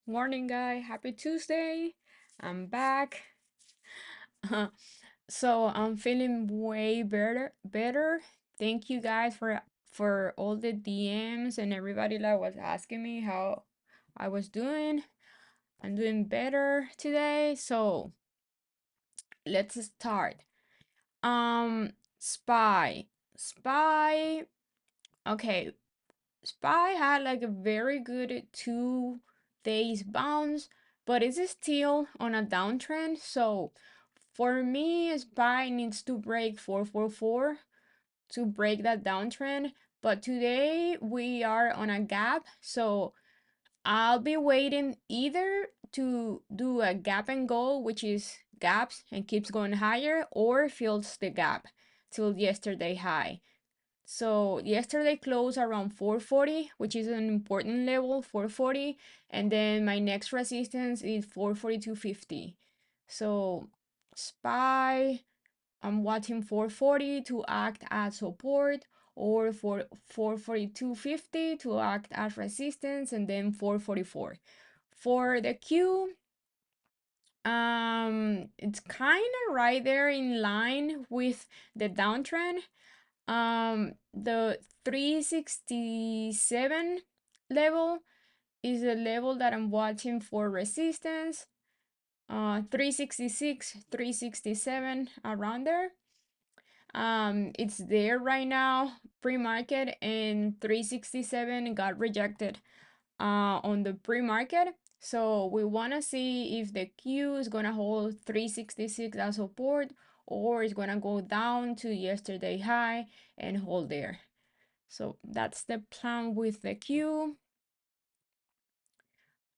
Morning, guy. Happy Tuesday. I'm back. So I'm feeling way better. Thank you guys for all the DMs and everybody that was asking me how I was doing. I'm doing better today. So let's start. Um, Spy. Spy. Okay, Spy had like a very good 2 days bounce, but it's still on a downtrend. So for me, Spy needs to break 444 to break that downtrend. But today we are on a gap, so I'll be waiting either to do a gap and go, which is gaps and keeps going higher, or fills the gap till yesterday high. So yesterday closed around 440, which is an important level, 440, and then my next resistance is 442.50. So SPY, I'm watching 440 to act as support, or for 442.50 to act as resistance, and then 444. For the Q, it's kind of right there in line with the downtrend. The 367 level is the level that I'm watching for resistance. 366, 367, around there. It's there right now, pre-market, and 367 got rejected on the pre-market. So we want to see if the Q is going to hold 366 as support, or it's going to go down to yesterday high and hold there. So that's the plan with the Q.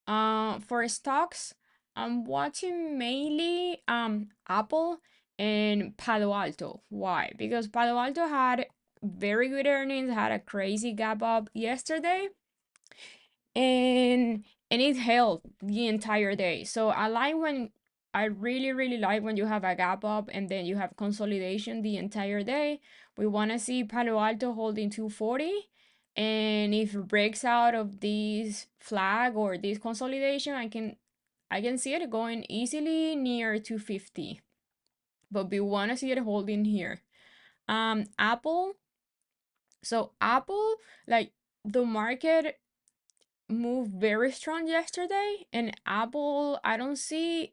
For stocks, I'm watching mainly Apple and Palo Alto. Why? Because Palo Alto had very good earnings, had a crazy gap up yesterday, and it held the entire day. So I really like when you have a gap up and then you have consolidation the entire day. We want to see Palo Alto holding 240, and if it breaks out of this flag or this consolidation, I can see it going easily near 250. But we want to see it holding here. Apple. So Apple, like, the market moved very strong yesterday, and Apple, I didn't see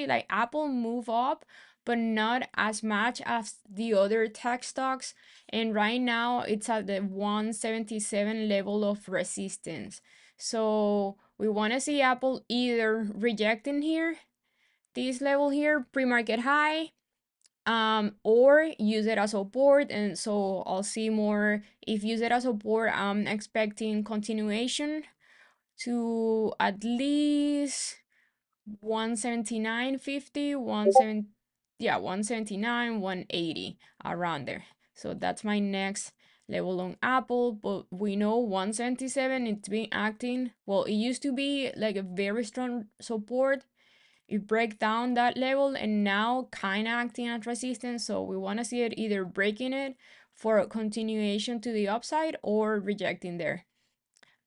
like Apple move up, but not as much as the other tech stocks. And right now it's at the 177 level of resistance. So we want to see Apple either rejecting here, this level here, pre-market high, or use it as support. And so I'll see more. If use it as support, I'm expecting continuation to at least 179.50, 179, 180, around there. So that's my next level on Apple. But we know 177, it's been acting well. It used to be like a very strong support. It break down that level and now kind of acting as resistance. So we want to see it either breaking it for a continuation to the upside or rejecting there.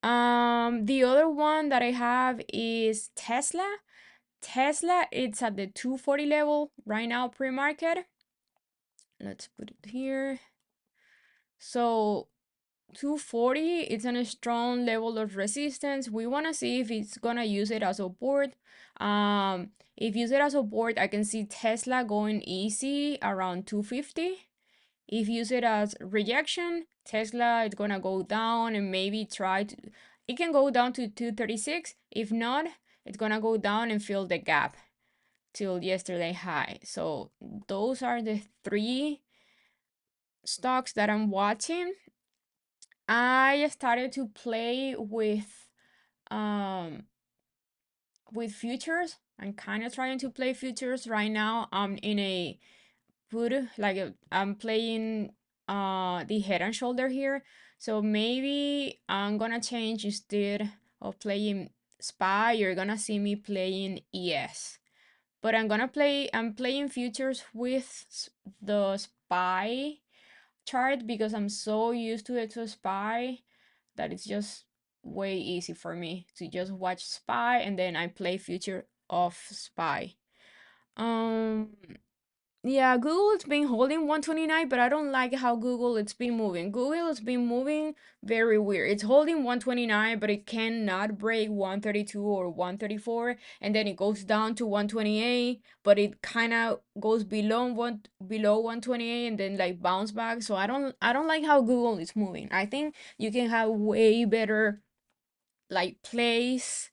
The other one that I have is Tesla. Tesla, it's at the 240 level right now, pre-market. Let's put it here. So 240, it's a strong level of resistance. We want to see if it's gonna use it as support. If use it as support, I can see Tesla going easy around 250. If use it as rejection, Tesla is gonna go down and maybe try to, it can go down to 236. If not, it's gonna go down and fill the gap till yesterday high. So those are the three stocks that I'm watching. I started to play um with futures. I'm kind of trying to play futures right now. I'm in a put like I'm playing the head and shoulder here. So maybe I'm gonna change, instead of playing SPY, you're gonna see me playing ES. But I'm playing futures with the SPY chart because I'm so used to it to SPY that it's just way easy for me to just watch SPY and then I play future of SPY. Um, yeah, Google it's been holding 129, but I don't like how Google it's been moving. Google it's been moving very weird. It's holding 129, but it cannot break 132 or 134, and then it goes down to 128, but it kind of goes below 128 and then like bounce back. So I don't like how Google is moving. I think you can have way better like plays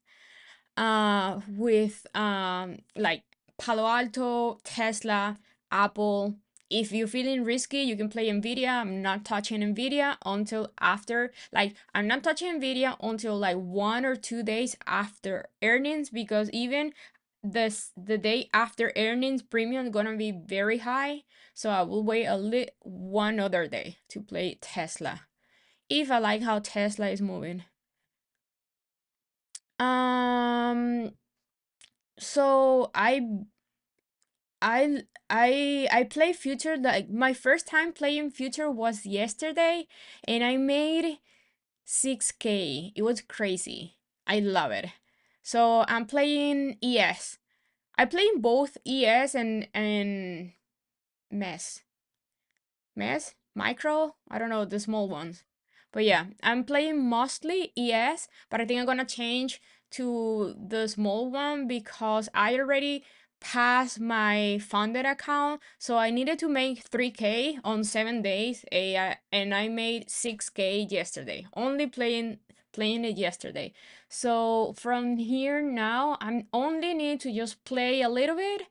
with like Palo Alto, Tesla, Apple. If you're feeling risky, you can play Nvidia. I'm not touching Nvidia until after, like, I'm not touching Nvidia until like 1 or 2 days after earnings, because even the day after earnings premium gonna be very high. So I will wait one other day to play Tesla if I like how Tesla is moving. Um, so I play future, like my first time playing future was yesterday and I made 6K. It was crazy. I love it. So I'm playing ES. I play in both ES and MES. MES? Micro? I don't know, the small ones. But yeah, I'm playing mostly ES, but I think I'm gonna change to the small one because I already passed my funded account. So I needed to make 3K on 7 days, and I made 6K yesterday. Only playing it yesterday. So from here now, I'm only need to just play a little bit,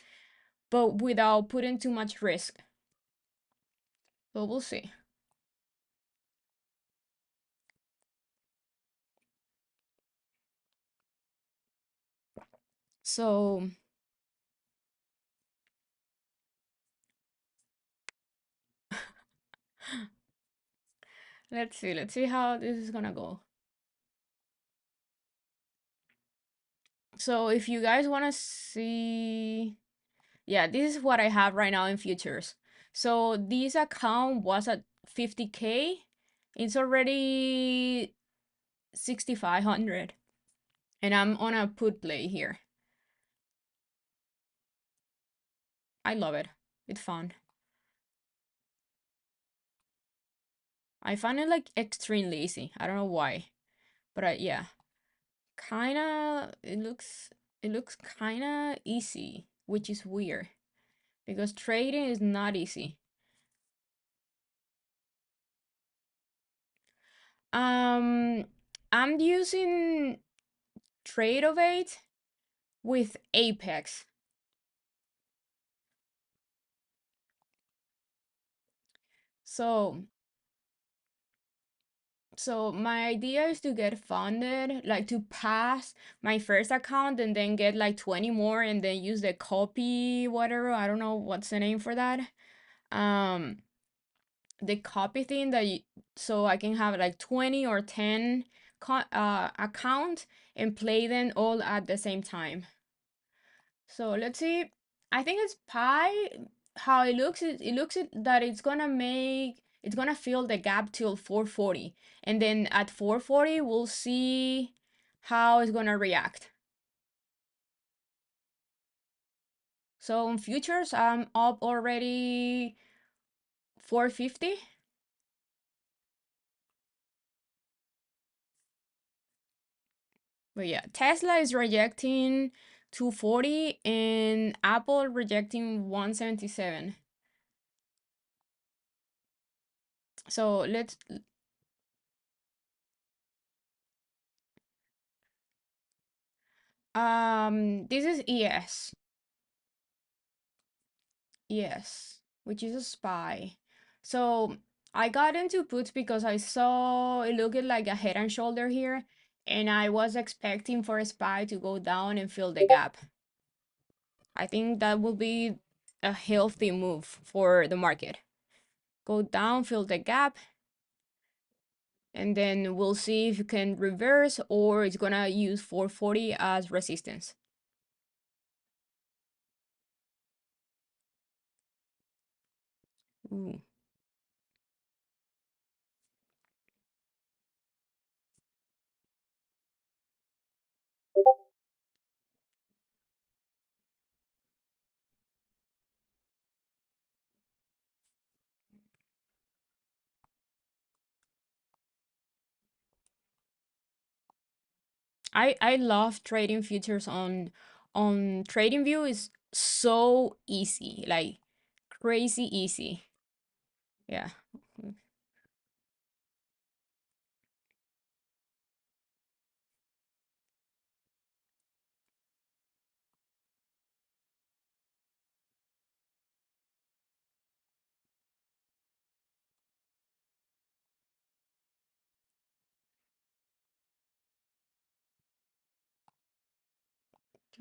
but without putting too much risk. But we'll see. So let's see how this is gonna go. So if you guys wanna see, yeah, this is what I have right now in futures. So this account was at 50K. It's already 6,500, and I'm on a put play here. I love it. It's fun. I find it like extremely easy. I don't know why, but yeah, kinda it looks kinda easy, which is weird because trading is not easy. Um, I'm using Tradeovate with Apex. So, so my idea is to get funded, like to pass my first account and then get like 20 more and then use the copy whatever. I don't know what's the name for that. Um, the copy thing so I can have like 20 or 10 account and play them all at the same time. So let's see. I think it's pi. How it looks, it looks that it's gonna fill the gap till 440, and then at 440 we'll see how it's gonna react. So on futures, I'm up already 450. But yeah, Tesla is rejecting 240 and Apple rejecting 177. So this is ES. Yes, which is a spy. So I got into puts because I saw it looked like a head and shoulder here, and I was expecting for a spy to go down and fill the gap. I think that will be a healthy move for the market. Go down, fill the gap, and then we'll see if you can reverse or it's gonna use 440 as resistance. Ooh. I love trading futures on TradingView is so easy, like crazy easy. Yeah.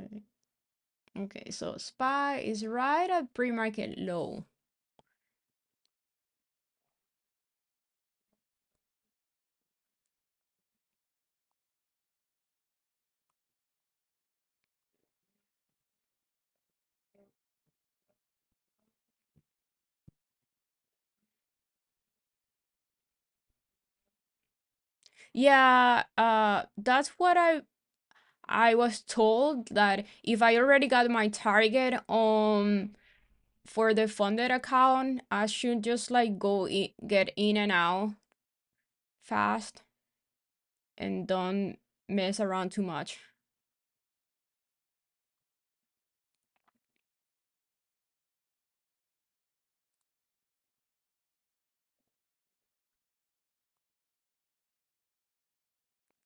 Okay. Okay, so SPY is right at pre-market low. Yeah, that's what I was told, that if I already got my target for the funded account, I should just like get in and out fast and don't mess around too much.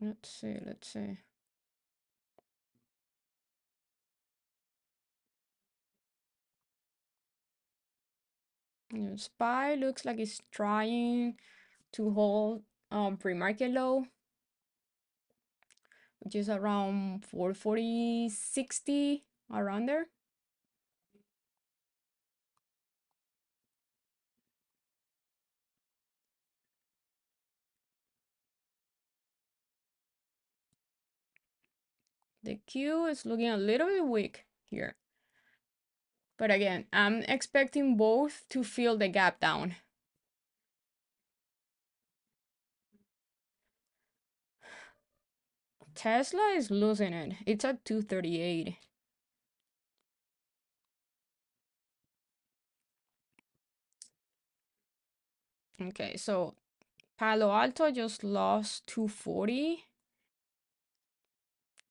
Let's see, let's see. Yeah, SPY looks like it's trying to hold pre-market low, which is around 440.60, around there. The Q is looking a little bit weak here. But again, I'm expecting both to fill the gap down. Tesla is losing it. It's at 238. Okay, so Palo Alto just lost 240.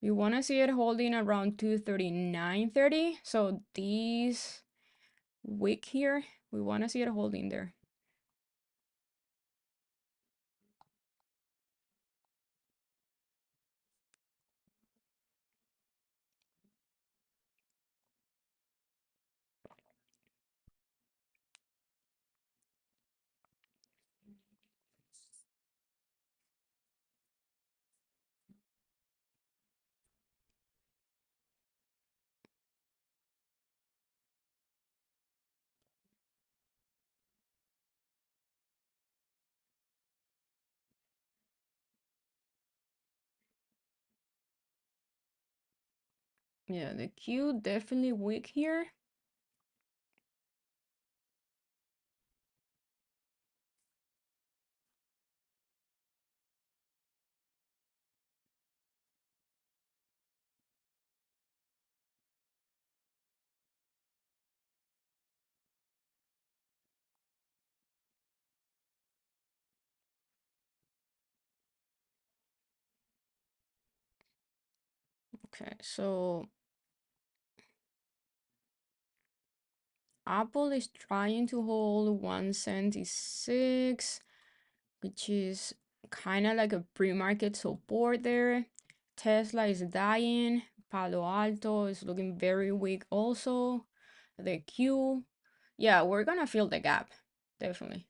We want to see it holding around 239.30. So these wick here, we want to see it holding there. Yeah, the Q definitely weak here. Okay, so Apple is trying to hold 176, which is kind of like a pre-market support there. Tesla is dying. Palo Alto is looking very weak also. The Q, yeah, we're gonna fill the gap, definitely.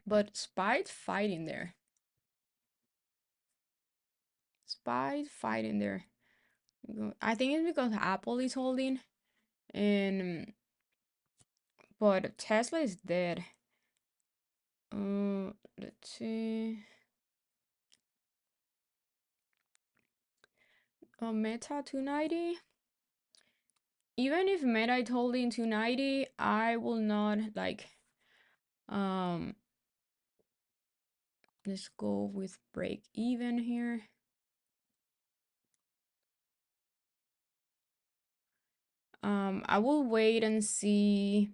But SPY fighting there. SPY fighting there. I think it's because Apple is holding, and but Tesla is dead. Let's see. Meta 290. Even if Meta is holding 290, I will not like. Um, let's go with break even here. I will wait and see.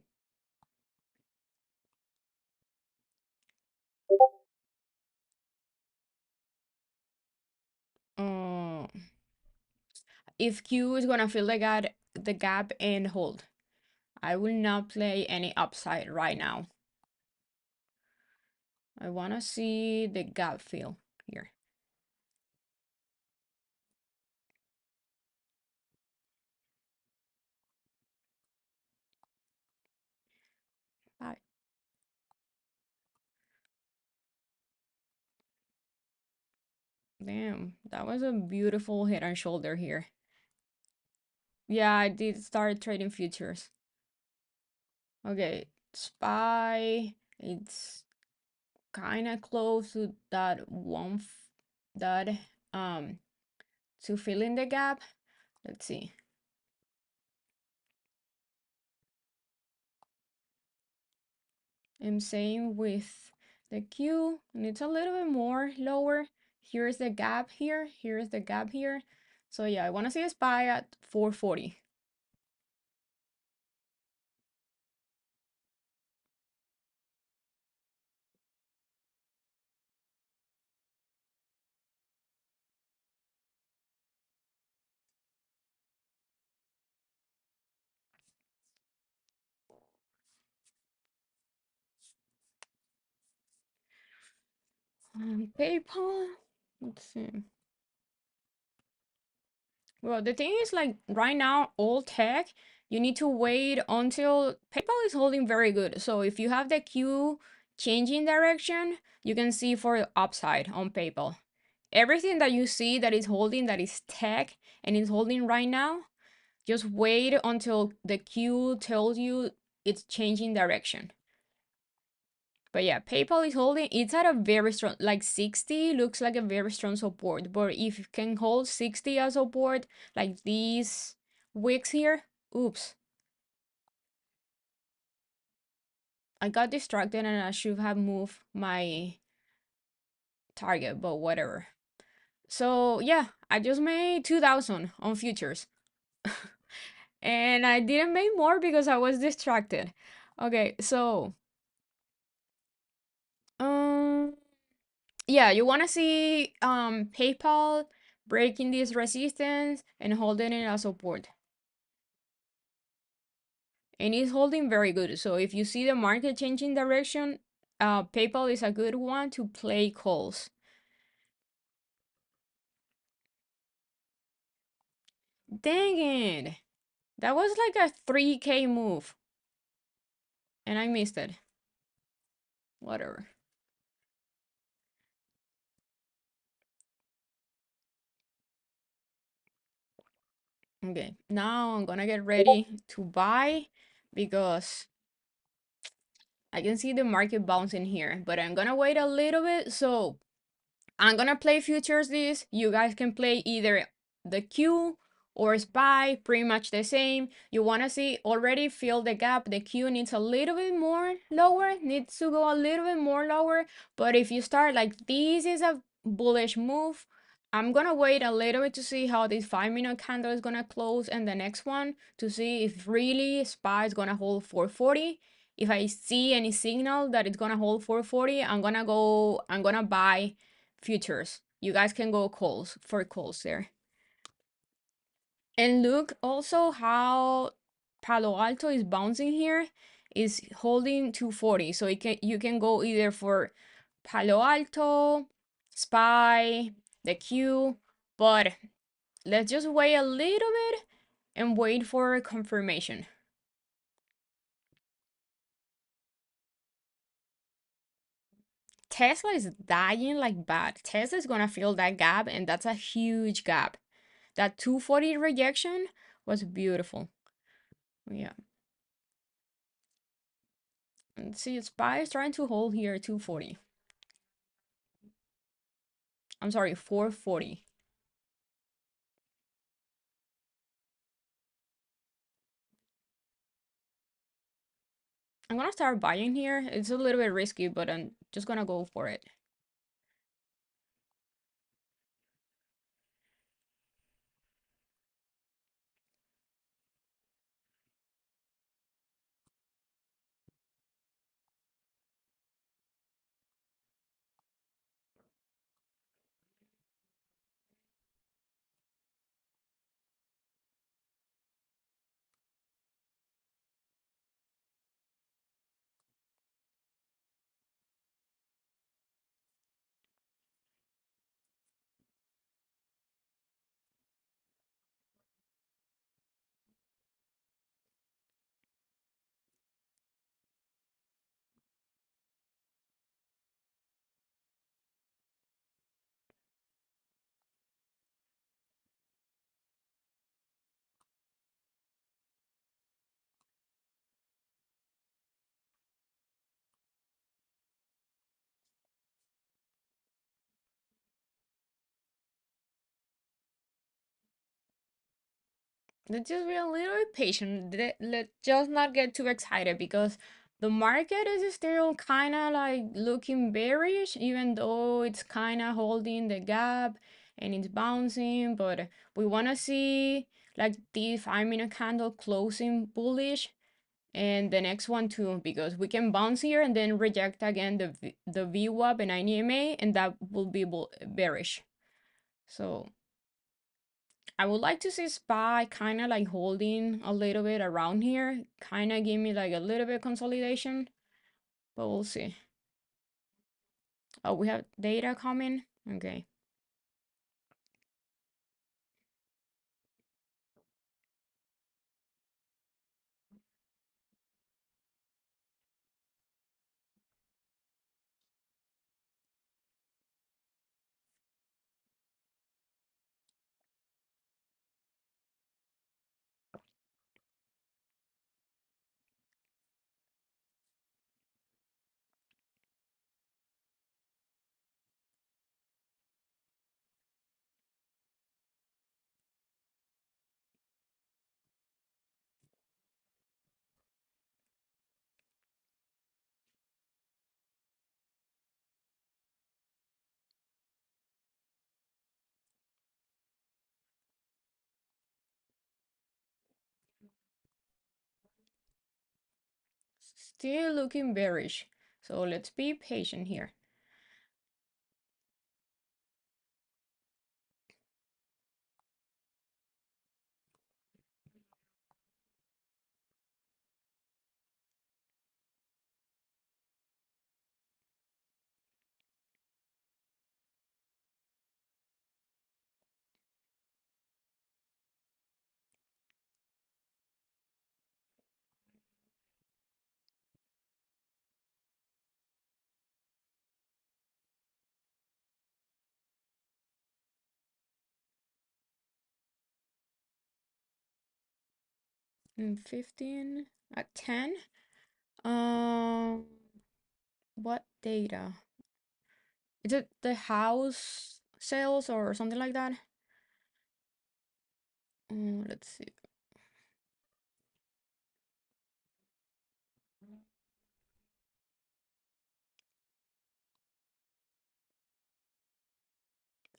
Uh, if Q is gonna fill the gap and hold. I will not play any upside right now. I wanna see the gap fill here. Bye. Damn, that was a beautiful head and shoulder here. Yeah, I did start trading futures. Okay, SPY, it's kind of close to that that um to fill in the gap. Let's see. And same with the Q, and it's a little bit more lower. Here's the gap here. Here's the gap here. So yeah, I want to see a SPY at 440. PayPal. Let's see. Well, the thing is, like right now, all tech, you need to wait until PayPal is holding very good. So if you have the Q changing direction, you can see for upside on PayPal. Everything that you see that is holding, that is tech and is holding right now, just wait until the Q tells you it's changing direction. But yeah, PayPal is holding, it's at a very strong, like 60 looks like a very strong support. But if you can hold 60 as support, like these wicks here, oops. I got distracted and I should have moved my target, but whatever. So yeah, I just made 2,000 on futures. And I didn't make more because I was distracted. Okay, so um yeah, you want to see PayPal breaking this resistance and holding it as support. And it's holding very good. So if you see the market changing direction, PayPal is a good one to play calls. Dang it. That was like a 3K move. And I missed it. Whatever. Okay, now I'm gonna get ready to buy because I can see the market bouncing here, but I'm gonna wait a little bit. So I'm gonna play futures this. You guys can play either the Q or SPY, pretty much the same. You wanna see already fill the gap. The Q needs a little bit more lower, needs to go a little bit more lower. But if you start like this is a bullish move, I'm gonna wait a little bit to see how this 5-minute candle is gonna close and the next one to see if really SPY is gonna hold 440. If I see any signal that it's gonna hold 440, I'm gonna buy futures. You guys can go calls for calls there. And look also how Palo Alto is bouncing here, is holding 240. So you can go either for Palo Alto, SPY, the Q, but let's just wait a little bit and wait for confirmation. Tesla is dying like bad. Tesla is gonna fill that gap, and that's a huge gap. That 240 rejection was beautiful. Yeah. And see, SPY is trying to hold here 240. I'm sorry, 440. I'm gonna start buying here. It's a little bit risky, but I'm just gonna go for it. let's just be a little bit patient. Let's just not get too excited because the market is still kind of like looking bearish, even though it's kind of holding the gap and it's bouncing. But we want to see like the 5 minute candle closing bullish and the next one too, because we can bounce here and then reject again the VWAP and INEMA, and that will be bearish. So I would like to see SPY kind of like holding a little bit around here, kind of give me like a little bit consolidation, but we'll see. Oh, we have data coming. Okay. Still looking bearish. So let's be patient here. And 15 at 10. Um, what data? Is it the house sales or something like that? Let's see.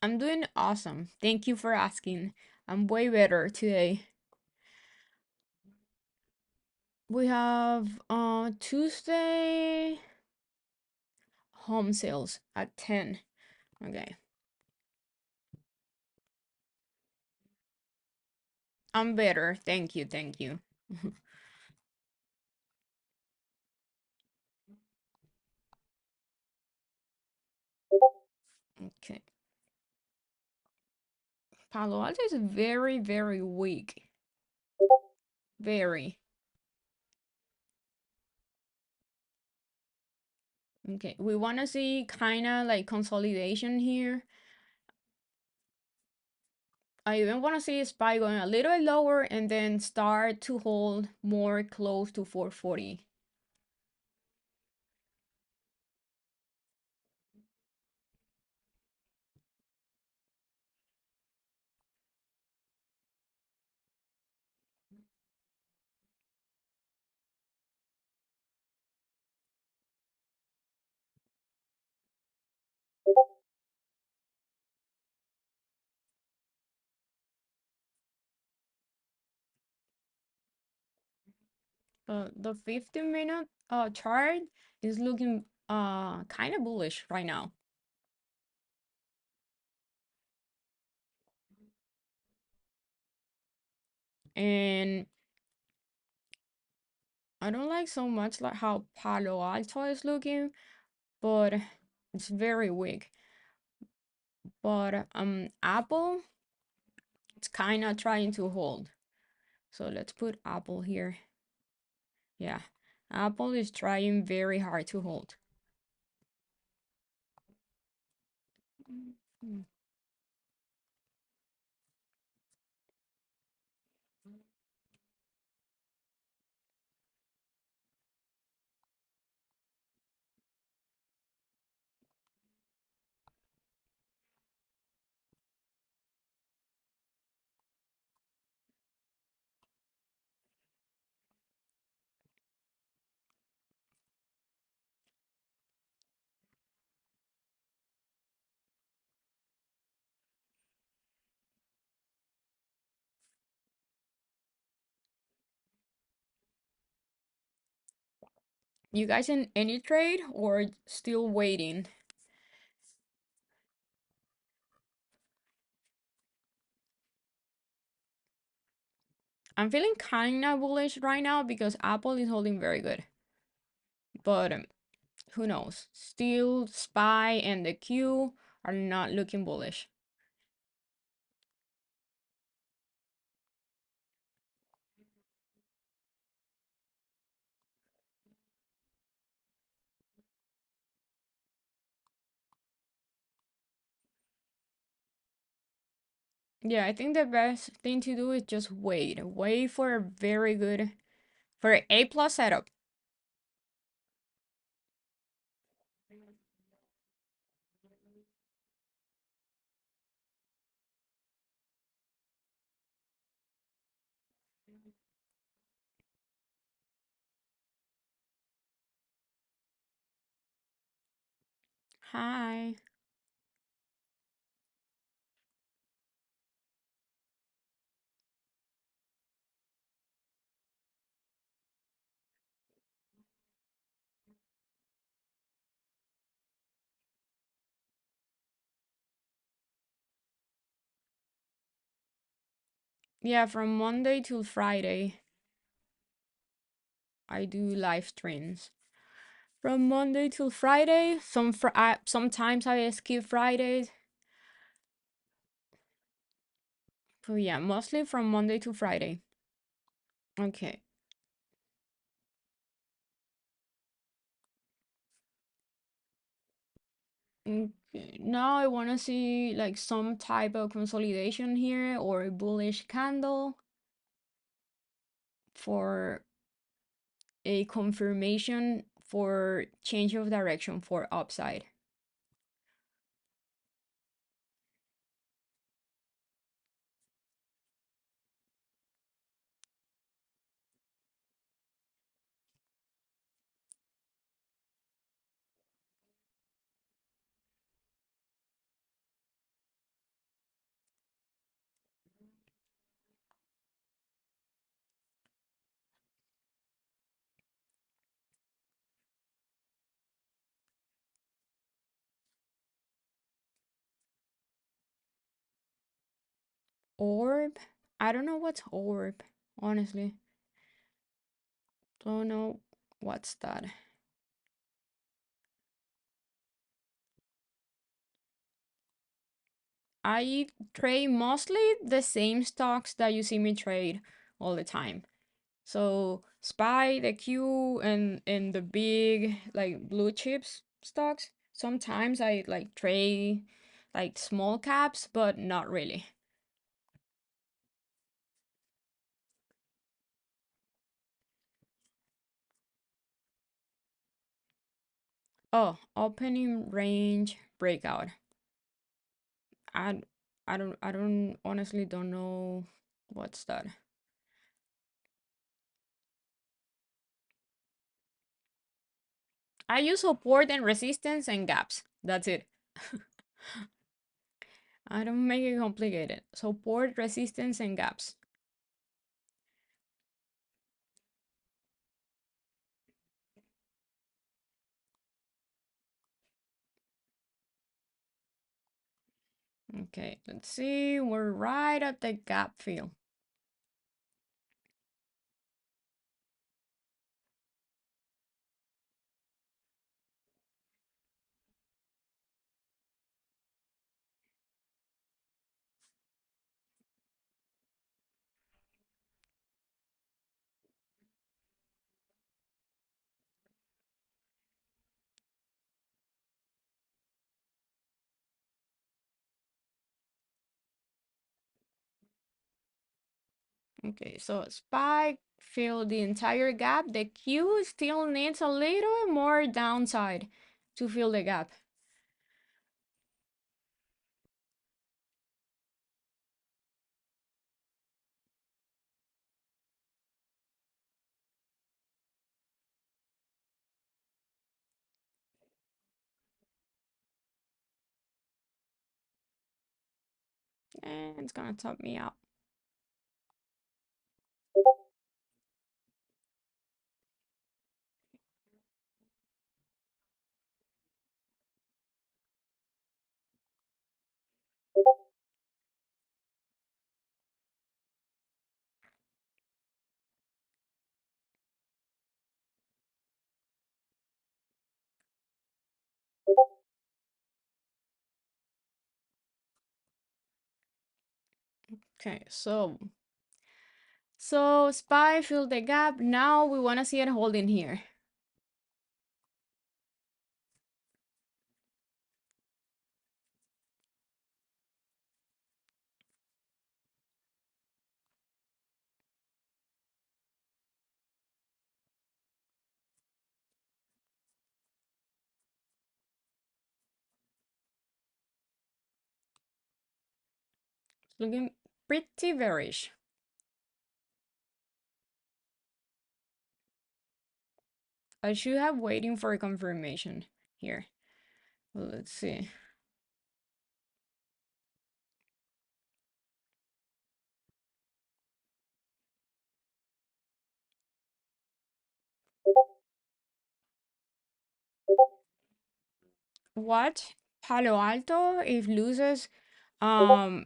I'm doing awesome. Thank you for asking. I'm way better today. We have Tuesday home sales at 10. Okay. I'm better. Thank you. Thank you. Okay. Palo Alto is very, very weak. Very. Okay. We want to see kind of like consolidation here. I even want to see SPY going a little bit lower and then start to hold more close to 440. The 15-minute chart is looking kind of bullish right now. And I don't like so much like how Palo Alto is looking, but it's very weak. But Apple, it's kind of trying to hold. So let's put Apple here. Yeah, Apple is trying very hard to hold. Mm. You guys in any trade or still waiting? I'm feeling kind of bullish right now because Apple is holding very good. But who knows? Still, SPY and the Q are not looking bullish. Yeah, I think the best thing to do is just wait. Wait for a very good, for an A plus setup. Hi. Yeah, from Monday till Friday, I do live streams. From Monday till Friday, sometimes I skip Fridays. But yeah, mostly from Monday to Friday. Okay. Now I want to see like some type of consolidation here or a bullish candle for a confirmation for change of direction for upside. Orb? I don't know what's orb, honestly. Don't know what's that. I trade mostly the same stocks that you see me trade all the time. So SPY, the Q, and the big like blue chips stocks. Sometimes I like trade like small caps, but not really. Oh, opening range breakout. I I don't honestly don't know what's that. I use support and resistance and gaps. That's it. I don't make it complicated. Support, resistance, and gaps. Okay, let's see. We're right at the gap fill. Okay, so spike fill the entire gap. The Q still needs a little more downside to fill the gap. And it's gonna top me out. Okay, so SPY filled the gap. Now we want to see it holding here. Looking pretty bearish. I should have waiting for confirmation here. Let's see. What Palo Alto if loses um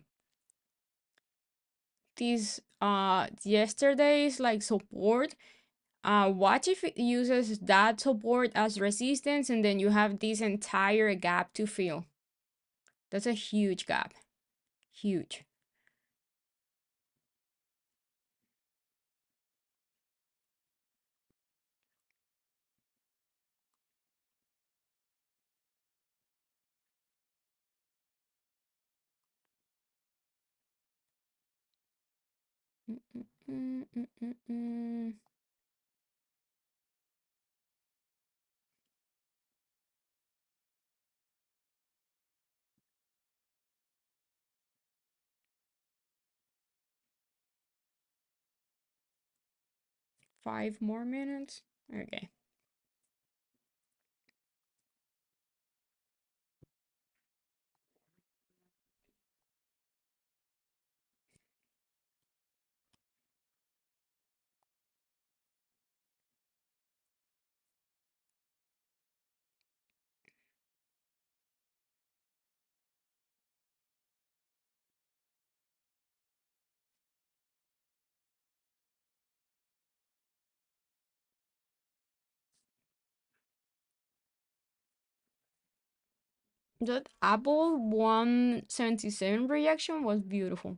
these yesterday's like support. Watch if it uses that support as resistance and then you have this entire gap to fill. That's a huge gap. Huge. Mm, mm, mm, mm, mm. 5 more minutes. Okay. 'That Apple 177 reaction was beautiful.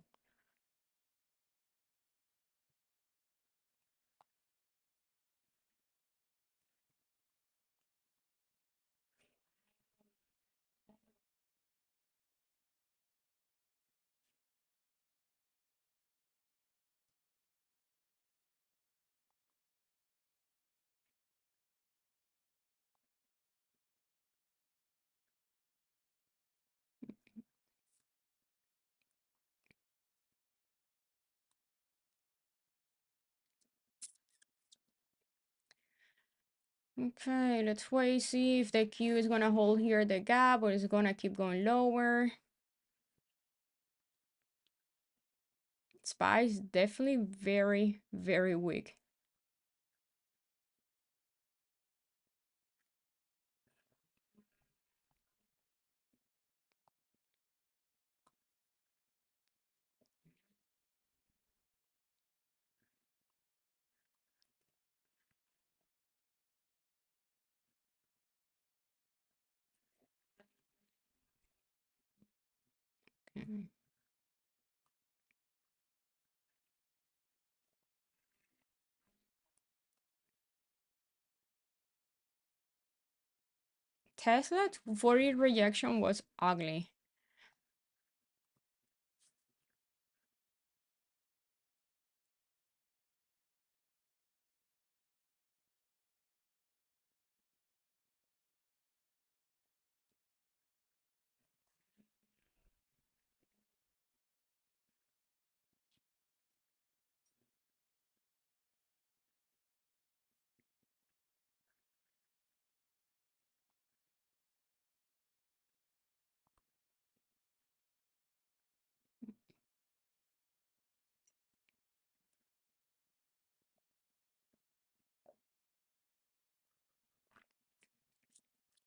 Okay, let's wait, see if the Q is gonna hold here the gap or is it gonna keep going lower. SPY is definitely very, very weak. Okay. Tesla 40 rejection was ugly.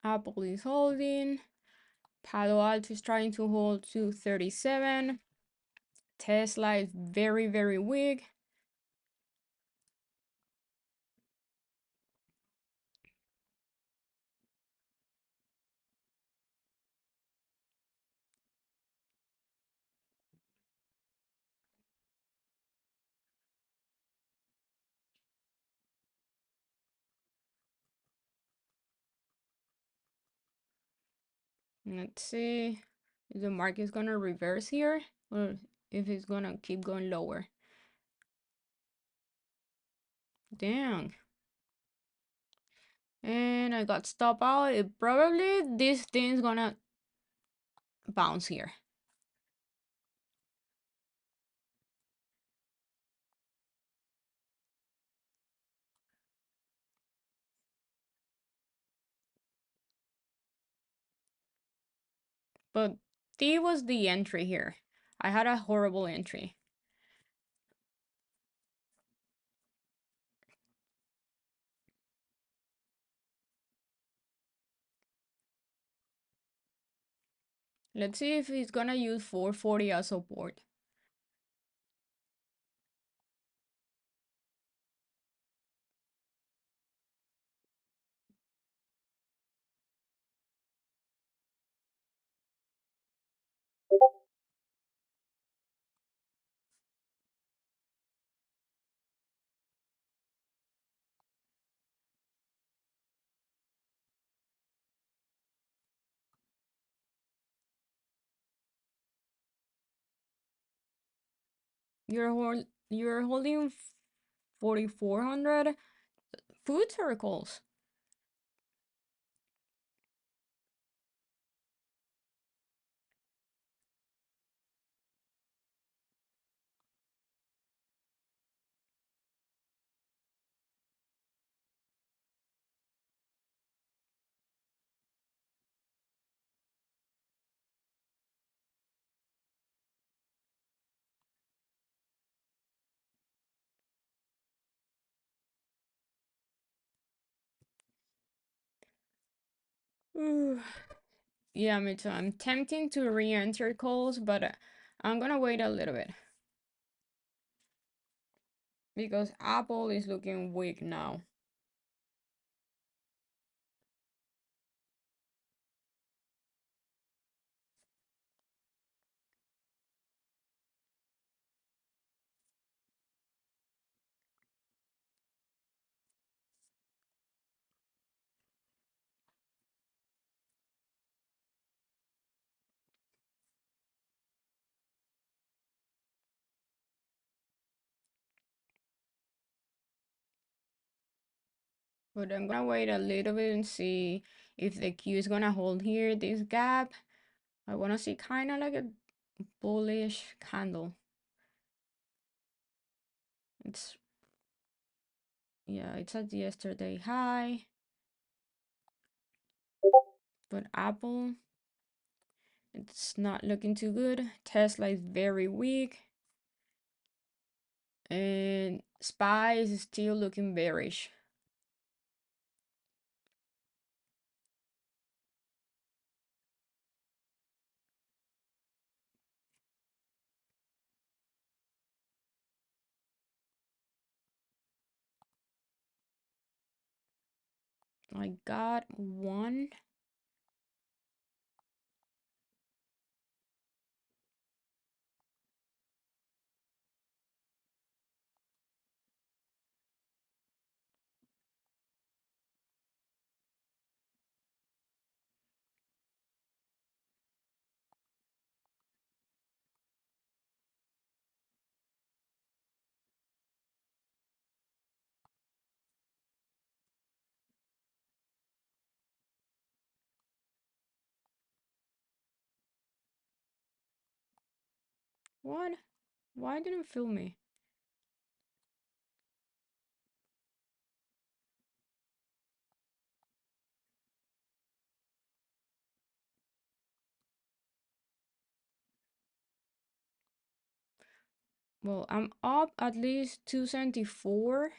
Apple is holding. Palo Alto is trying to hold to 37. Tesla is very, very weak. Let's see if the market's gonna reverse here or if it's gonna keep going lower. Dang. And I got stop out. It probably this thing's gonna bounce here. But D was the entry here. I had a horrible entry. Let's see if he's gonna use 440 as support. You're holding 4400 food circles. Yeah, me too. I'm tempting to re-enter calls, but I'm gonna wait a little bit because Apple is looking weak now. But I'm gonna wait a little bit and see if the Q is gonna hold here this gap. I wanna see kind of like a bullish candle. It's yeah, it's at yesterday high. But Apple, it's not looking too good. Tesla is very weak. And SPY is still looking bearish. I got one. What? Why didn't it fill me? Well, I'm up at least 274.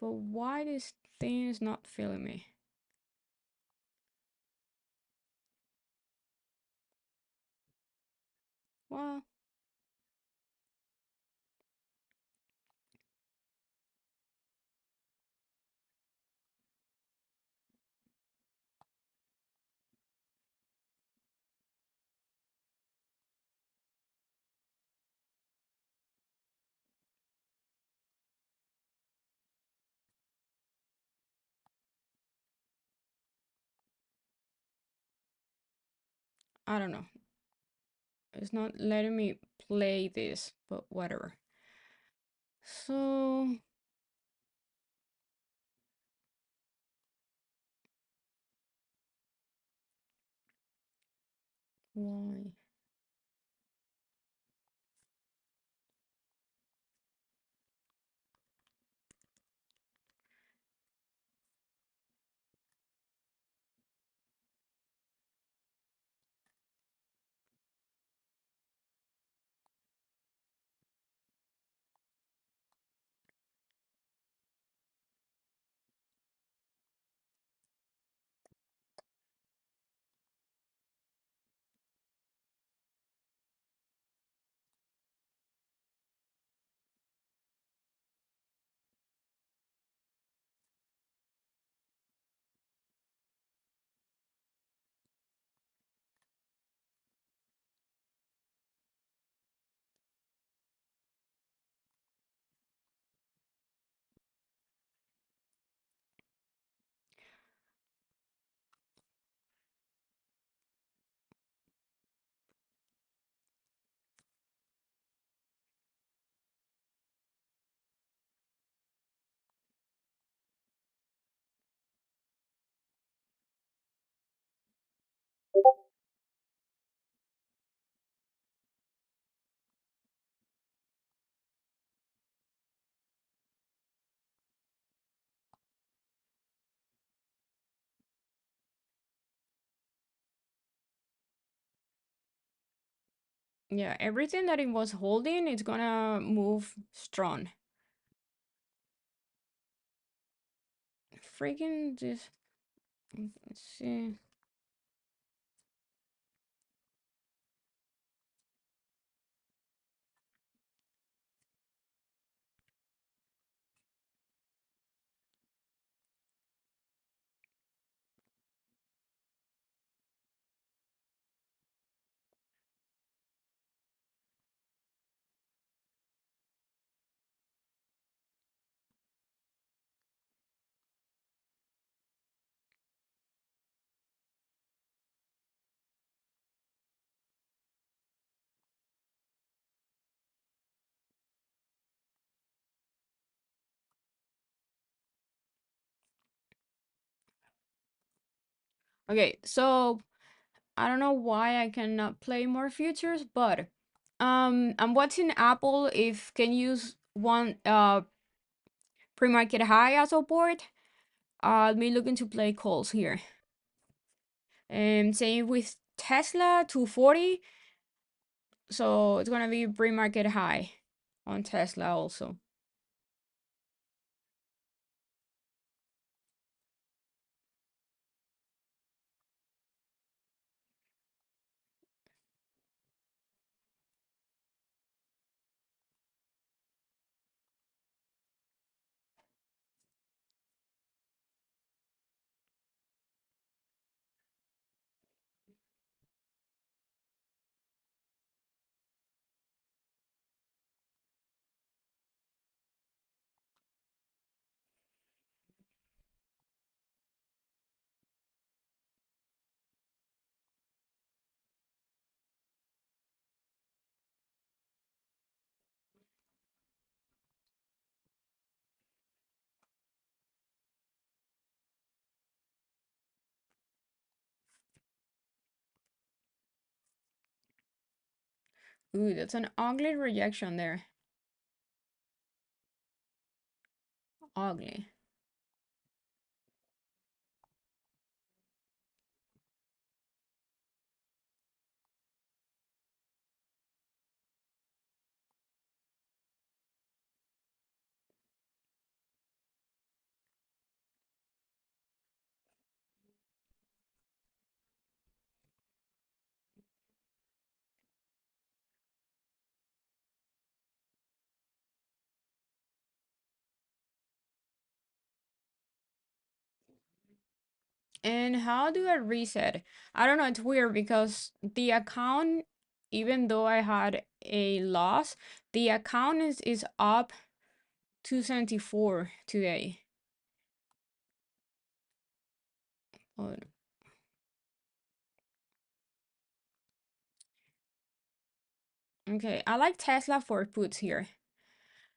But why this thing is not filling me? Well, I don't know. It's not letting me play this, but whatever. So why? Yeah, everything that it was holding, it's gonna move strong. Freaking this. Let's see. Okay, so I don't know why I cannot play more futures, but I'm watching Apple if can use one pre-market high as support. I'll be looking to play calls here. And same with Tesla 240. So it's gonna be pre-market high on Tesla also. Ooh, that's an ugly rejection there. Ugly. And how do I reset? I don't know, it's weird because the account, even though I had a loss, the account is up 274 today. Oh, Okay, I like Tesla for puts here.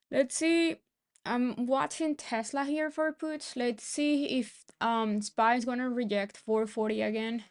Let's see. I'm watching Tesla here for puts. Let's see if SPY is gonna reject 440 again.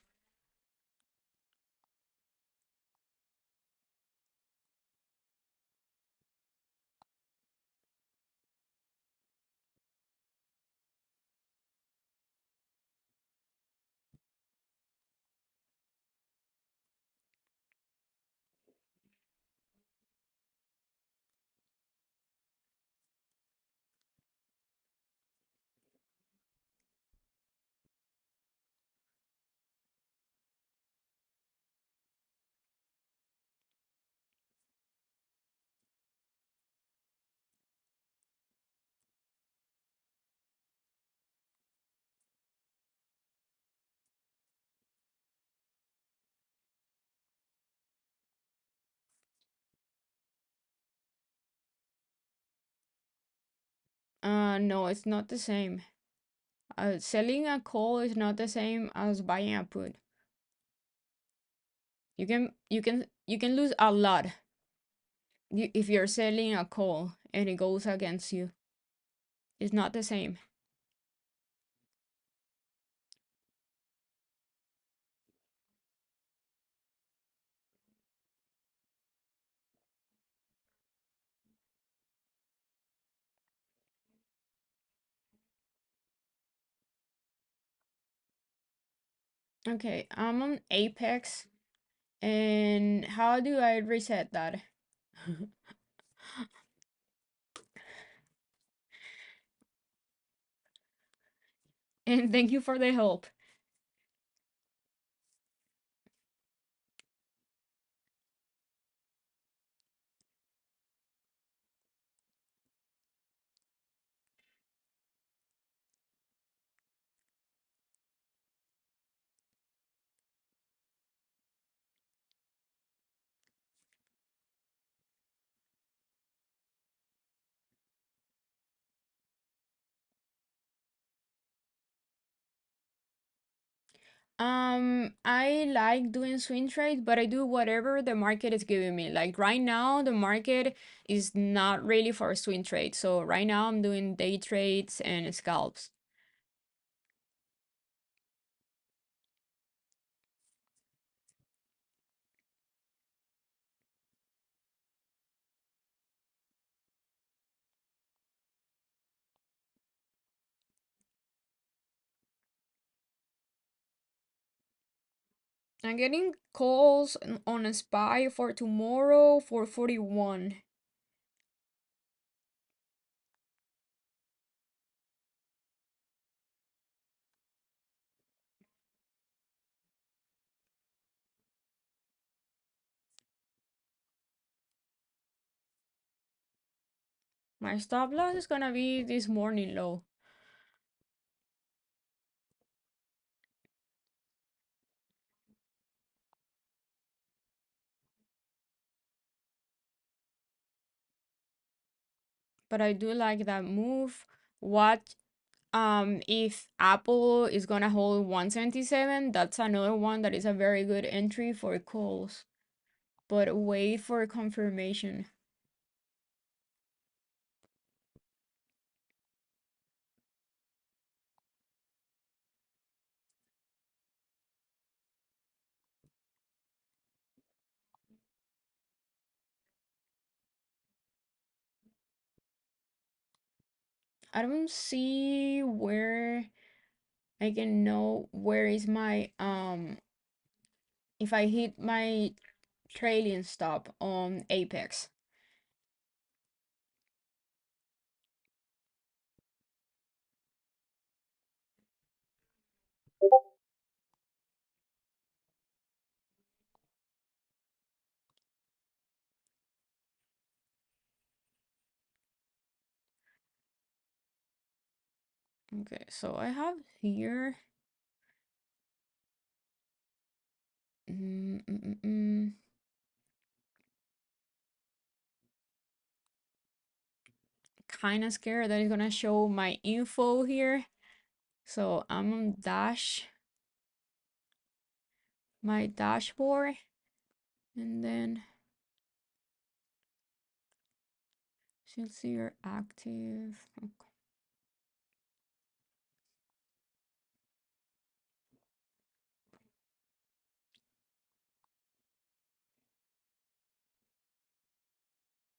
No, it's not the same. Selling a call is not the same as buying a put. You can lose a lot if you're selling a call and it goes against you. It's not the same. Okay, I'm on Apex, and how do I reset that? And thank you for the help. I like doing swing trades, but I do whatever the market is giving me. Like right now, the market is not really for swing trades. So right now I'm doing day trades and scalps. I'm getting calls on a SPY for tomorrow for 41. My stop loss is gonna be this morning low. But I do like that move. What if Apple is gonna hold 177? That's another one that is a very good entry for calls. But wait for confirmation. I don't see where I can know where is my if I hit my trailing stop on Apex. Okay, so I have here mm, mm, mm, mm. Kind of scared that it's gonna show my info here. So I'm on my dashboard, and then Should see you're active.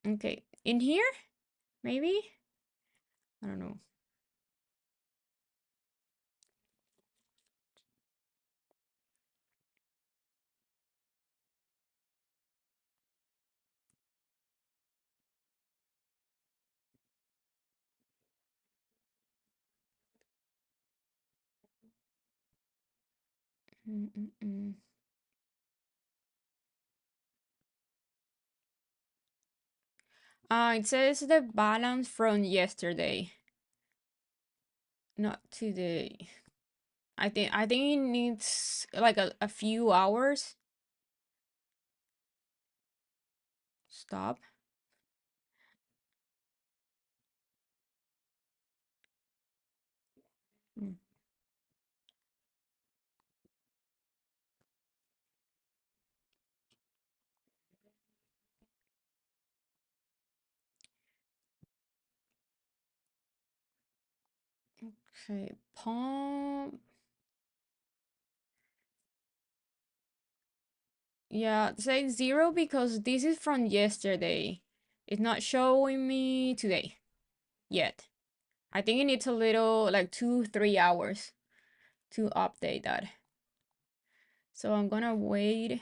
Okay, in here, maybe? I don't know. Mm-mm-mm. It says the balance from yesterday, not today. I think it needs like a few hours. Stop. Mm. Okay, palm. Yeah, say zero because this is from yesterday. It's not showing me today yet. I think it needs a little, like 2, 3 hours to update that. So I'm gonna wait.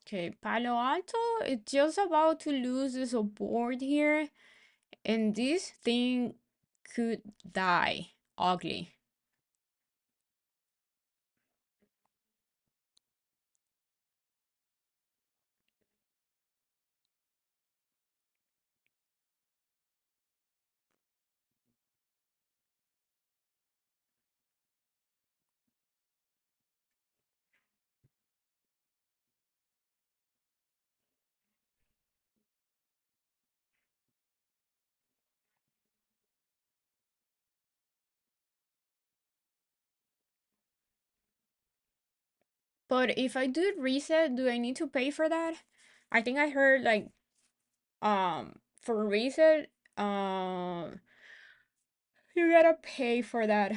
Okay, Palo Alto, it's just about to lose the support here, and this thing could die ugly. But if I do reset, do I need to pay for that? I think I heard like for reset, you gotta pay for that.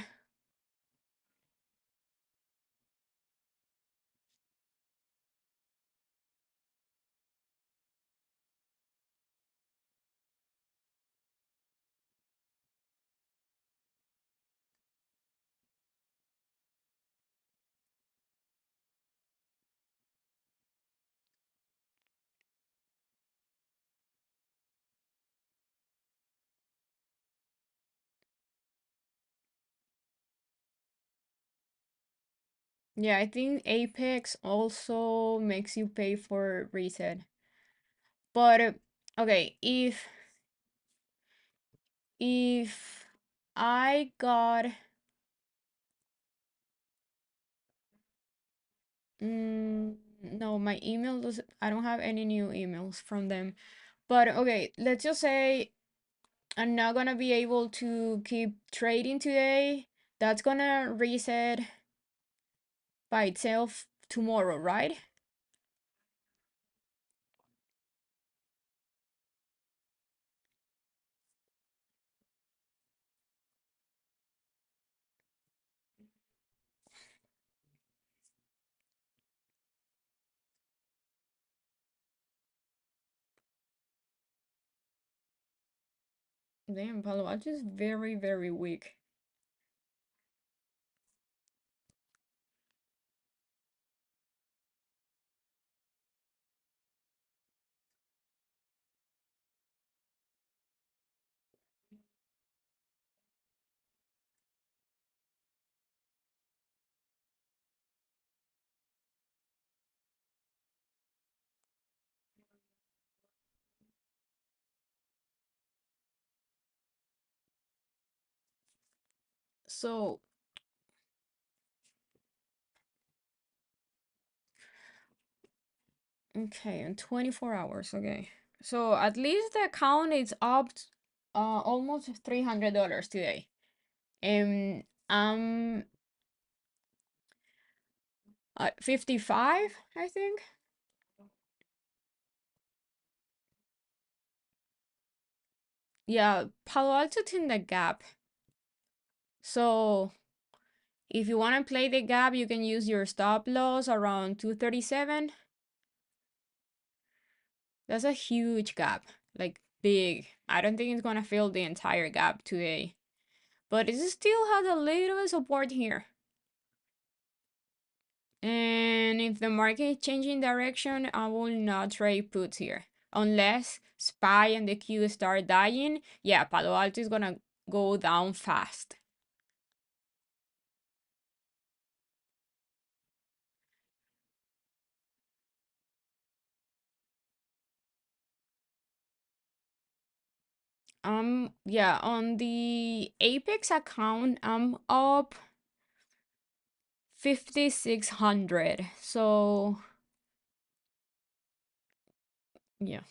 Yeah, I think Apex also makes you pay for reset. But okay, if I got no, my email does I don't have any new emails from them. But okay, let's just say I'm not gonna be able to keep trading today. That's gonna reset by itself tomorrow, right? Damn, Palo Alto is very, very weak. So, okay, in 24 hours, okay. So at least the account is up almost $300 today. And I'm at 55, I think. Yeah, Palo Alto's in the gap. So if you want to play the gap, you can use your stop loss around 237. That's a huge gap, like big. I don't think it's gonna fill the entire gap today, but it still has a little support here. And if the market is changing direction, I will not trade puts here. Unless SPY and the Q start dying, yeah, Palo Alto is gonna go down fast. Yeah, on the Apex account, I'm up 5,600. So, yeah,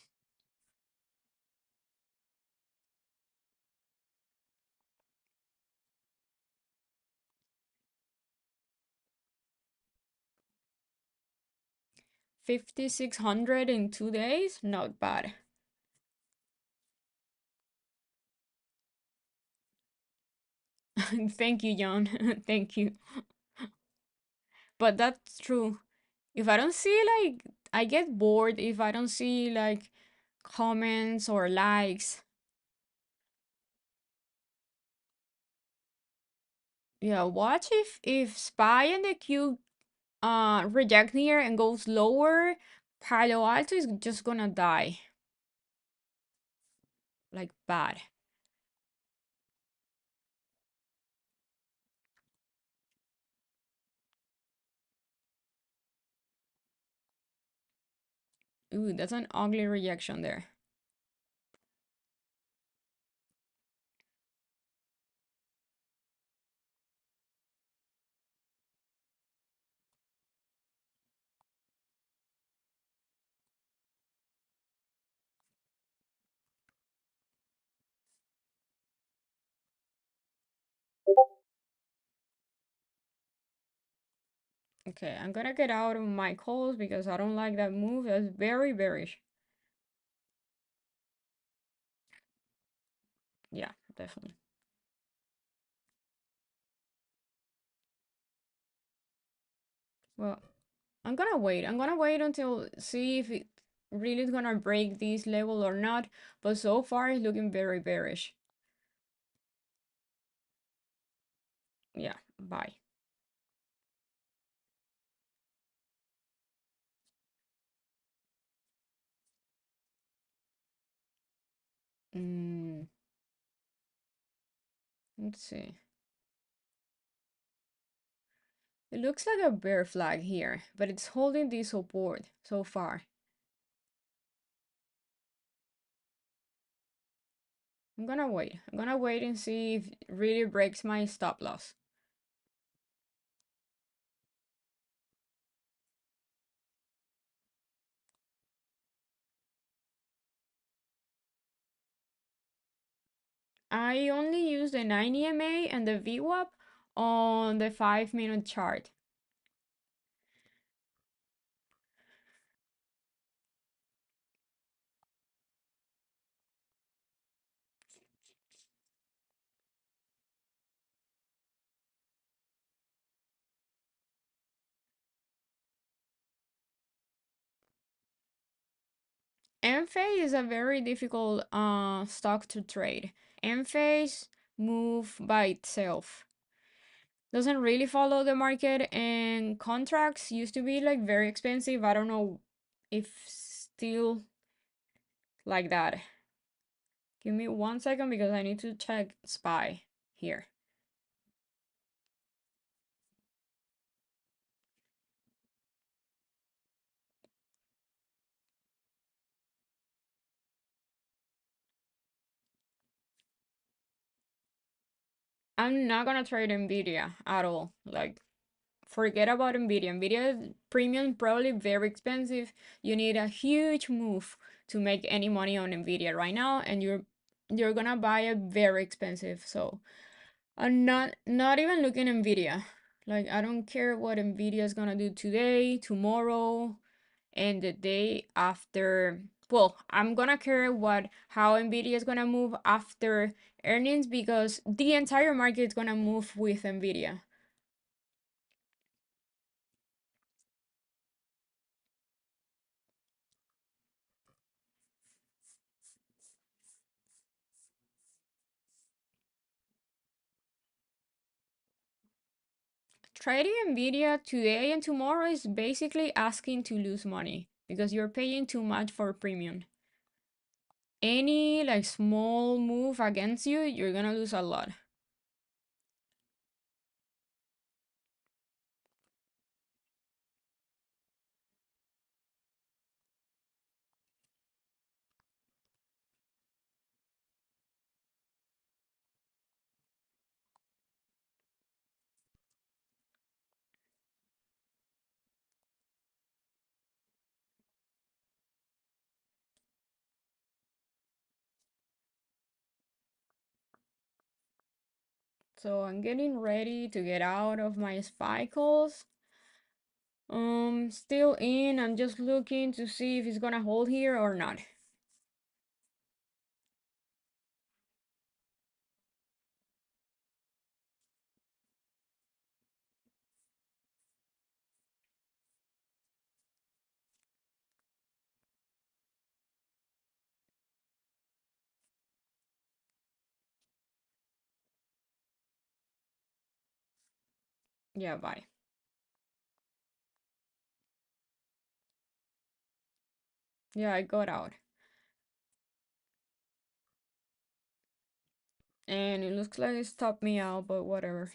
5,600 in 2 days, not bad. Thank you, John. Thank you. But that's true. If I don't see like, I get bored if I don't see like comments or likes. Yeah, watch if Spy and the Q reject here and goes lower, Palo Alto is just gonna die. Like bad. Ooh, that's an ugly rejection there. Okay, I'm gonna get out of my calls because I don't like that move. That's very bearish. Yeah, definitely. Well, I'm gonna wait. I'm gonna wait until see if it really is gonna break this level or not. But so far it's looking very bearish. Yeah, bye. Mm, let's see. It looks like a bear flag here, but it's holding this support so far. I'm gonna wait. I'm gonna wait and see if it really breaks my stop loss. I only use the 9 EMA and the VWAP on the 5-minute chart. Enphase is a very difficult stock to trade. Enphase move by itself. Doesn't really follow the market, and contracts used to be like very expensive. I don't know if still like that. Give me 1 second because I need to check SPY here. I'm not gonna trade Nvidia at all. Like, forget about Nvidia. Nvidia premium probably very expensive. You need a huge move to make any money on Nvidia right now, and you're gonna buy it very expensive. So I'm not even looking at Nvidia. Like, I don't care what Nvidia is gonna do today, tomorrow, and the day after. Well, I'm gonna care what how Nvidia is gonna move after earnings because the entire market is gonna move with Nvidia. Trading Nvidia today and tomorrow is basically asking to lose money because you're paying too much for premium. Any like small move against you, you're gonna lose a lot. So I'm getting ready to get out of my SPY calls. Still in. I'm just looking to see if it's gonna hold here or not. Yeah, bye. Yeah, I got out. And it looks like it stopped me out, but whatever.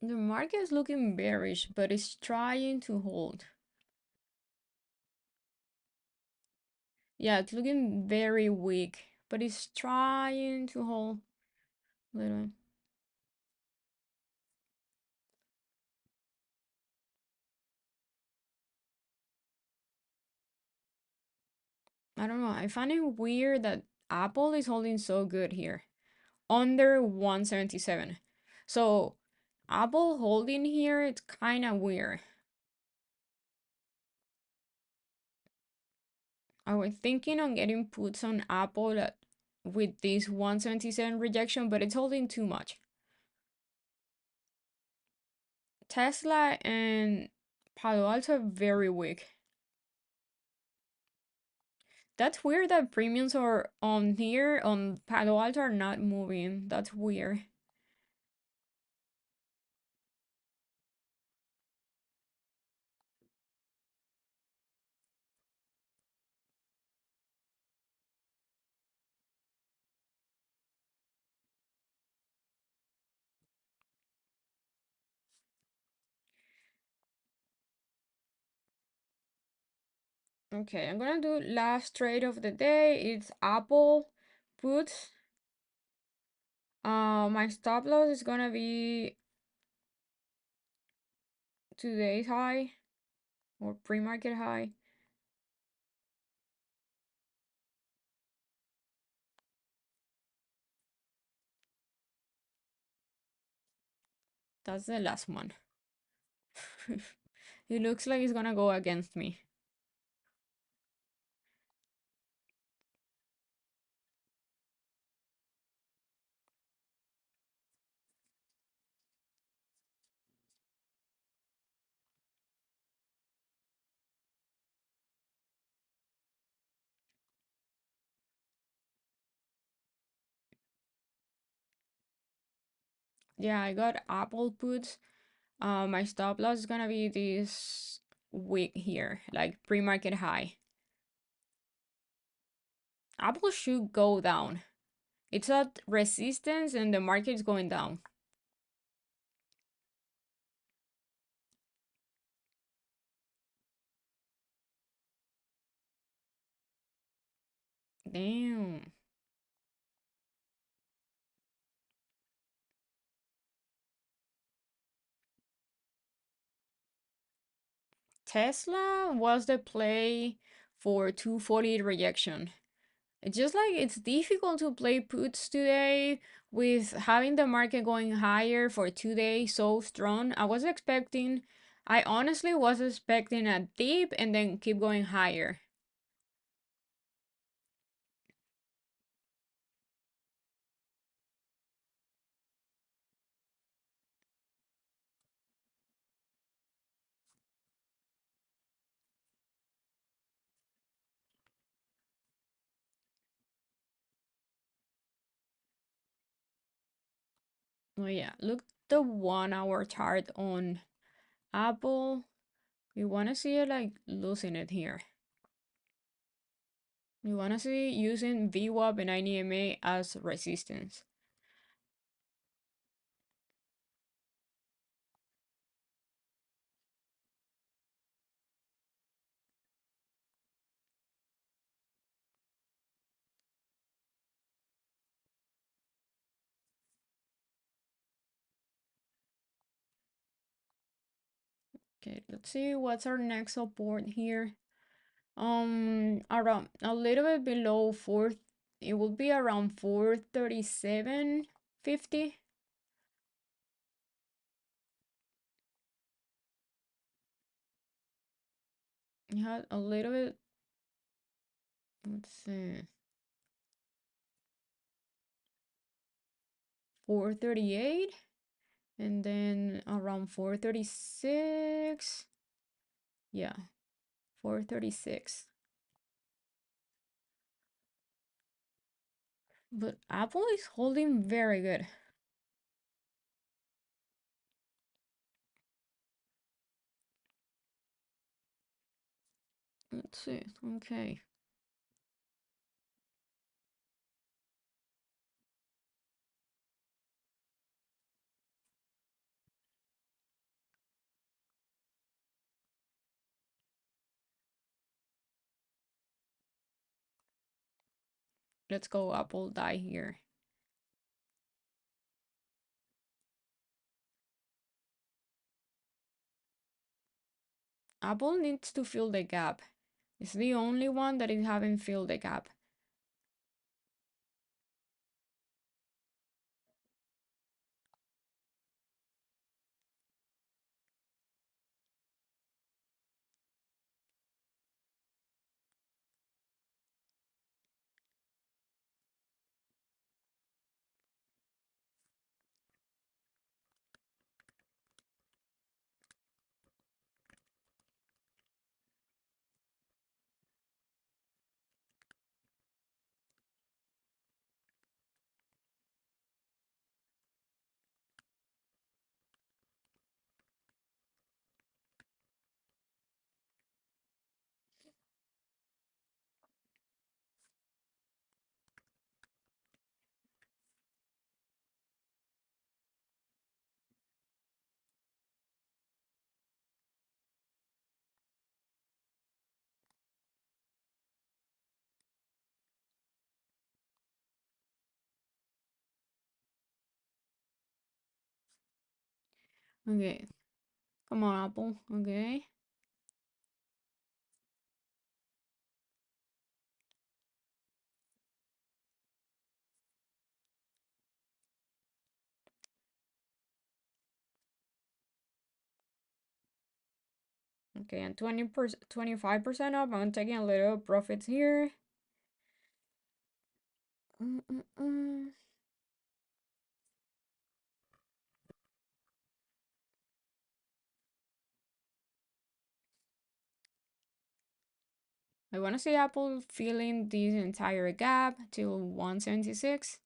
The market is looking bearish, but it's trying to hold. Yeah, it's looking very weak, but it's trying to hold. Little. I don't know. I find it weird that Apple is holding so good here, under 177. So Apple holding here, it's kind of weird. I was thinking on getting puts on Apple with this 177 rejection, but it's holding too much. Tesla and Palo Alto are very weak. That's weird that premiums are on here on Palo Alto are not moving. That's weird. Okay, I'm gonna do last trade of the day. It's Apple puts. My stop loss is gonna be today's high or pre-market high. That's the last one. It looks like it's gonna go against me. Yeah, I got Apple puts. My stop loss is gonna be this week here, like pre-market high. Apple should go down. It's at resistance and the market's going down. Damn. Tesla was the play for 240 rejection. It's just like it's difficult to play puts today with having the market going higher for 2 days so strong. I honestly was expecting a dip and then keep going higher. Oh yeah, look the 1 hour chart on Apple. We want to see it like losing it here. We want to see using VWAP and INEMA as resistance. Okay, let's see what's our next support here. Around a little bit below four, it will be around 437.50. You had a little bit, let's see, 438, and then around 436. Yeah, 436. But Apple is holding very good. Let's see. Okay. Let's go Apple die here. Apple needs to fill the gap. It's the only one that is haven't filled the gap. Okay. Come on, Apple. Okay. Okay, and 20%, 25% up. I'm taking a little profits here. Mm-mm-mm. I want to see Apple filling this entire gap till 176.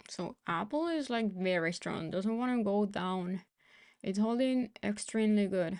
So Apple is like very strong, doesn't want to go down. It's holding extremely good.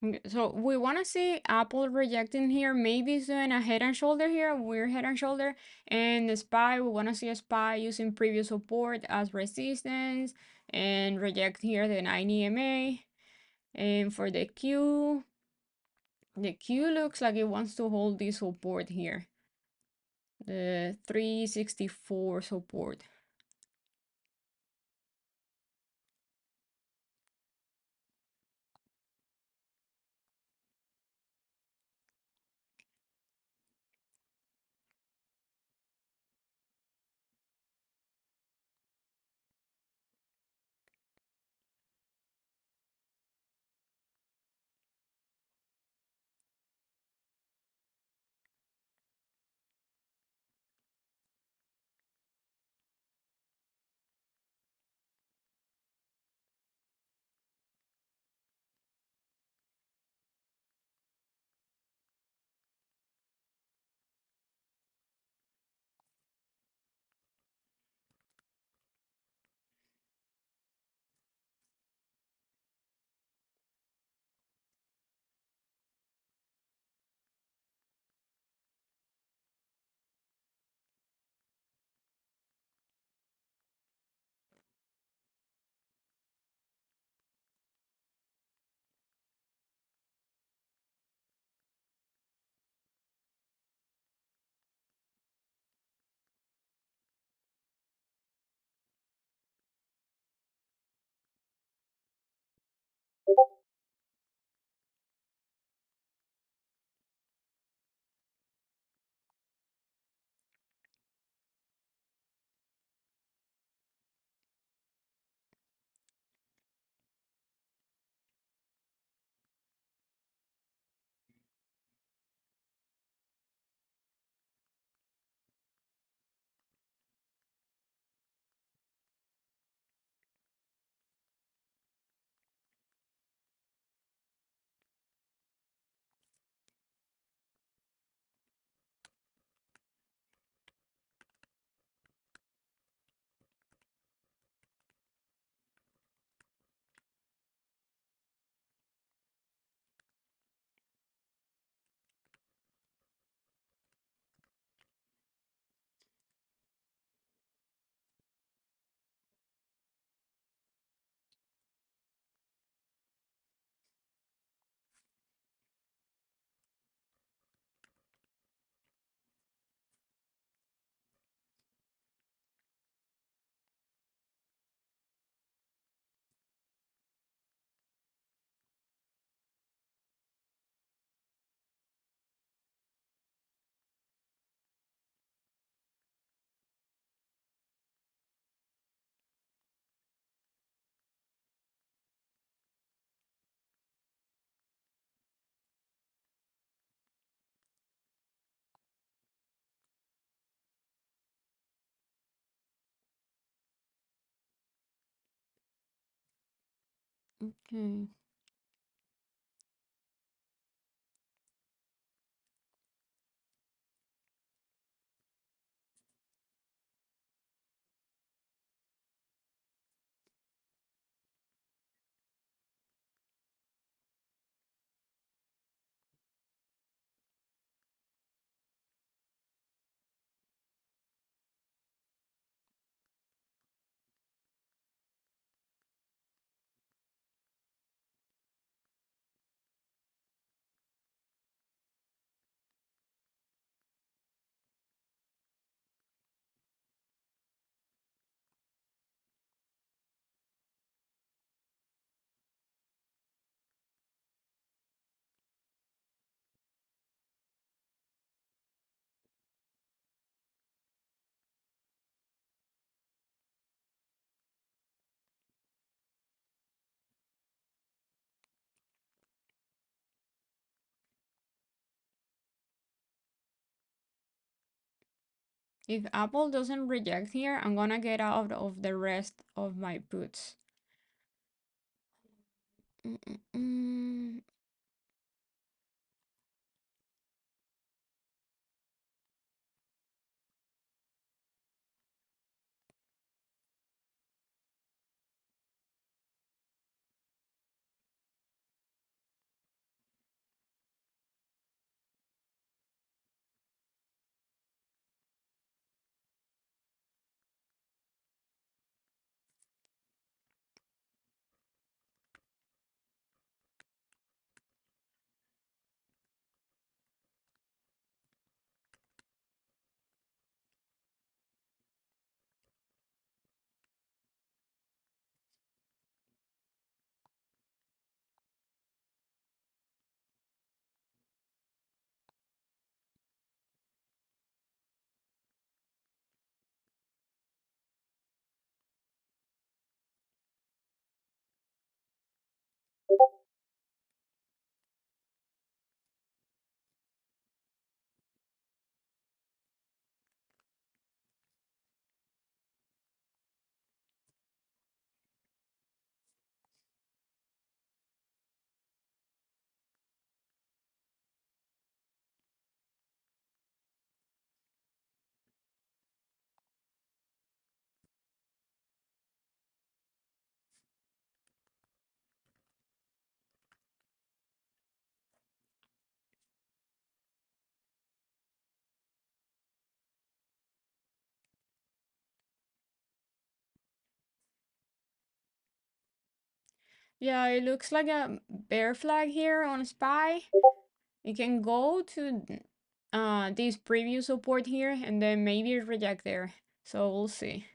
Okay, so we want to see Apple rejecting here. Maybe it's doing a head and shoulder here, a weird head and shoulder. And the SPY, we want to see a SPY using previous support as resistance and reject here the 9 EMA. And for the Q looks like it wants to hold this support here, the 364 support. Okay. If Apple doesn't reject here, I'm gonna get out of the rest of my puts. Mm-mm-mm. Yeah, it looks like a bear flag here on Spy. You can go to this preview support here and then maybe reject there. So we'll see.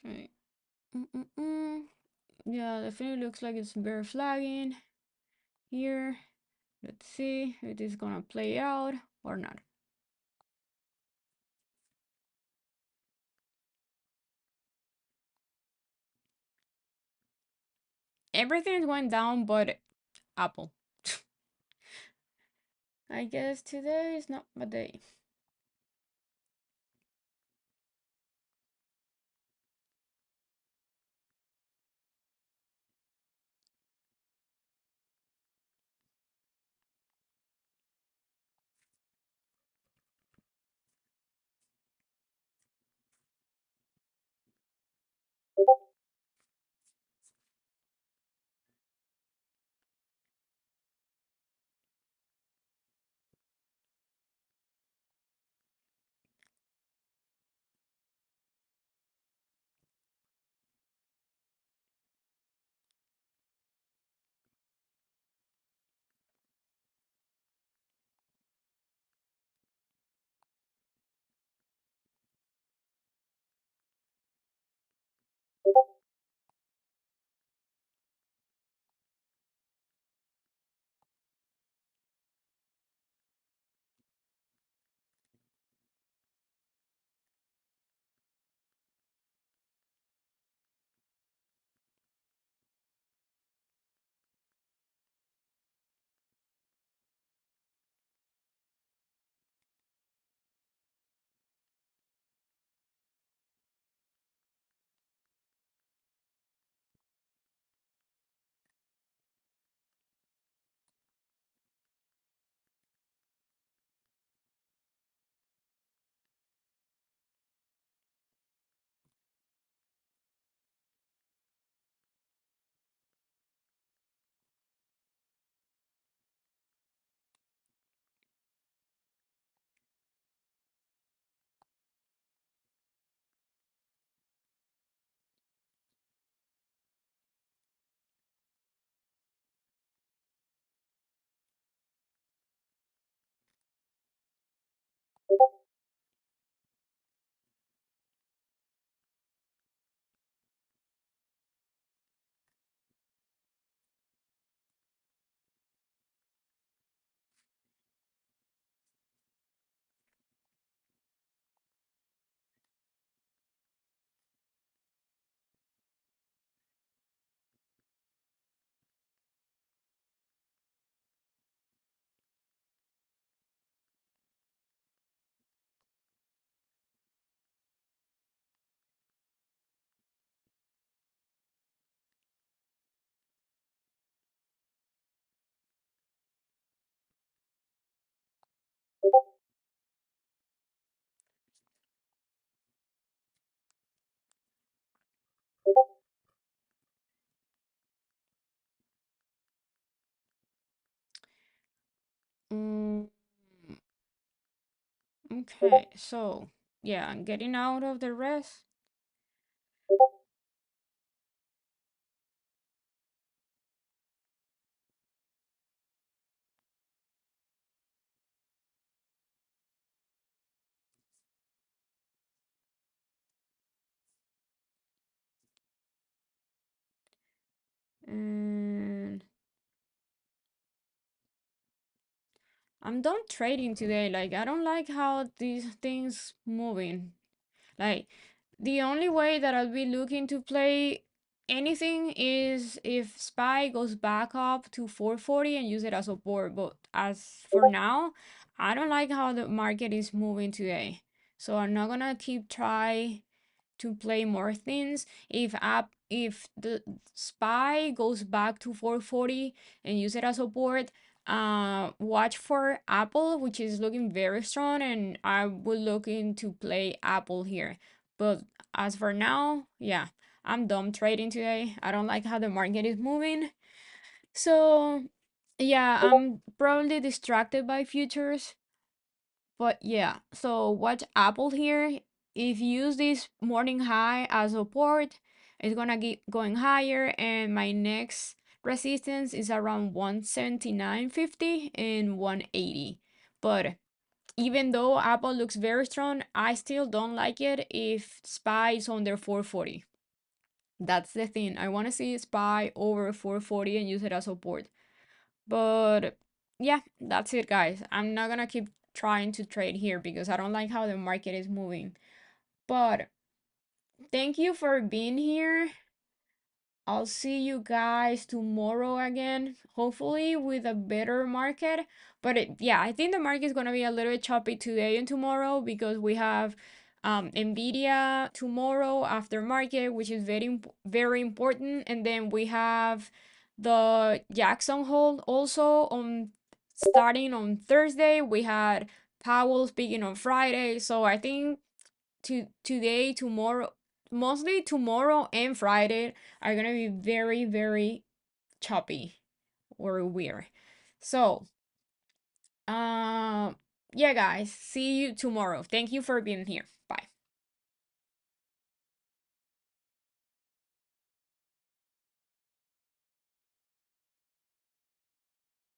Okay. Mm-mm-mm. Yeah, definitely looks like it's bear flagging here. Let's see if it is gonna play out or not. Everything is going down but Apple. I guess today is not my day. Mm, okay, so yeah, I'm getting out of the rest. And I'm done trading today. Like, I don't like how these things moving. Like, the only way that I'll be looking to play anything is if Spy goes back up to 440 and use it as support. But as for now, I don't like how the market is moving today. So I'm not gonna keep try to play more things. If the Spy goes back to 440 and use it as support, watch for Apple, which is looking very strong, and I would look into play Apple here. But as for now, yeah, I'm done trading today. I don't like how the market is moving. So yeah, I'm probably distracted by futures. But yeah, so watch Apple here. If you use this morning high as support, it's gonna keep going higher, and my next resistance is around 179.50 and 180. But even though Apple looks very strong, I still don't like it if SPY is under 440. That's the thing. I want to see SPY over 440 and use it as support. But yeah, that's it, guys. I'm not gonna keep trying to trade here because I don't like how the market is moving. But thank you for being here. I'll see you guys tomorrow again, hopefully with a better market. But yeah, I think the market is gonna be a little bit choppy today and tomorrow because we have Nvidia tomorrow after market, which is very important, and then we have the Jackson Hole also on starting on Thursday. We had Powell speaking on Friday, so I think today, tomorrow, mostly tomorrow and Friday are gonna be very choppy or weird. So, um, yeah, guys, see you tomorrow. Thank you for being here.